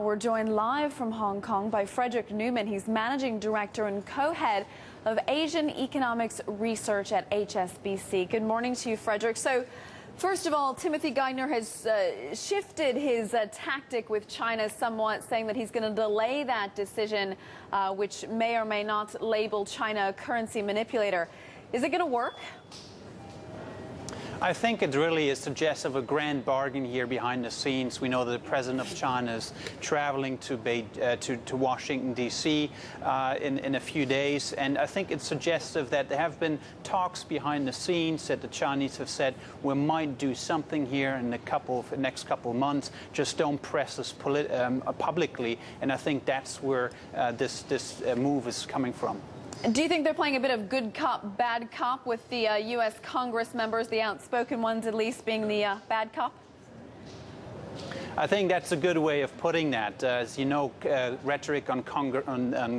We're joined live from Hong Kong by Frederic Neumann. He's Managing Director and Co-Head of Asian Economics Research at HSBC. Good morning to you, Frederic. So, first of all, Timothy Geithner has shifted his tactic with China somewhat, saying that he's going to delay that decision, which may or may not label China a currency manipulator. Is it going to work? I think it really is suggestive of a grand bargain here behind the scenes. We know that the president of China is traveling to Washington, D.C. In a few days. And I think it's suggestive that there have been talks behind the scenes that the Chinese have said we might do something here in the next couple of months. Just don't press us publicly. And I think that's where this move is coming from. Do you think they're playing a bit of good cop, bad cop with the U.S. Congress members, the outspoken ones at least, being the bad cop? I think that's a good way of putting that. As you know, rhetoric on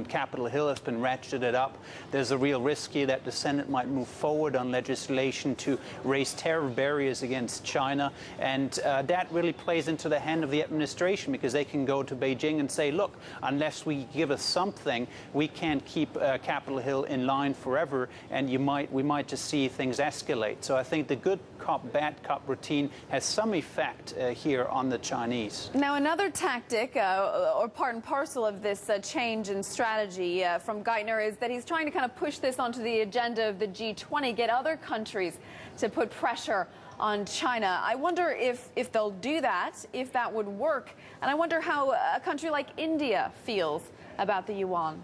Capitol Hill has been ratcheted up. There's a real risk here that the Senate might move forward on legislation to raise tariff barriers against China. And that really plays into the hand of the administration, because they can go to Beijing and say, look, unless we give us something, we can't keep Capitol Hill in line forever. And we might just see things escalate. So I think the good cop, bad cop routine has some effect here on the Chinese. Now, another tactic, or part and parcel of this change in strategy from Geithner, is that he's trying to kind of push this onto the agenda of the G20, get other countries to put pressure on China. I wonder if they'll do that, if that would work. And I wonder how a country like India feels about the yuan.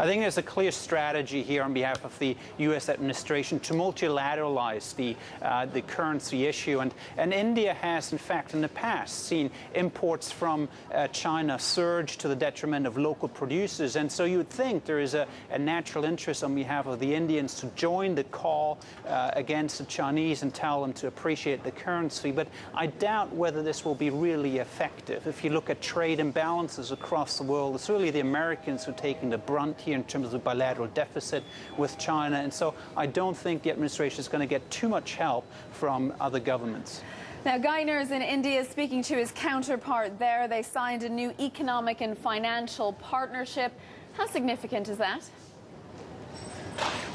I think there's a clear strategy here on behalf of the U.S. administration to multilateralize the currency issue. And India has, in fact, in the past seen imports from China surge to the detriment of local producers. And so you would think there is a natural interest on behalf of the Indians to join the call against the Chinese and tell them to appreciate the currency. But I doubt whether this will be really effective. If you look at trade imbalances across the world, it's really the Americans who are taking the brunt here in terms of the bilateral deficit with China. And so I don't think the administration is going to get too much help from other governments. Now, Geithner is in India speaking to his counterpart there. They signed a new economic and financial partnership. How significant is that?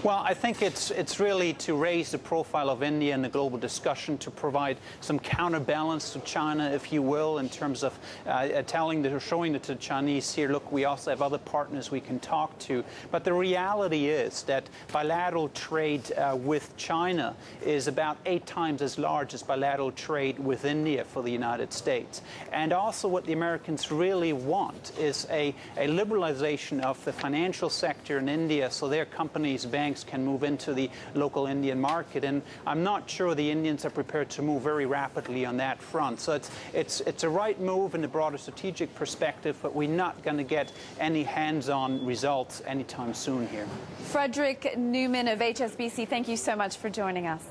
Well, I think it's really to raise the profile of India in the global discussion, to provide some counterbalance to China, if you will, in terms of showing to the Chinese here, look, we also have other partners we can talk to. But the reality is that bilateral trade with China is about 8 times as large as bilateral trade with India for the United States. And also what the Americans really want is a liberalization of the financial sector in India, so their companies, banks, can move into the local Indian market. And I'm not sure the Indians are prepared to move very rapidly on that front. So it's a right move in the broader strategic perspective, but we're not going to get any hands-on results anytime soon here. Frederic Neumann of HSBC, thank you so much for joining us.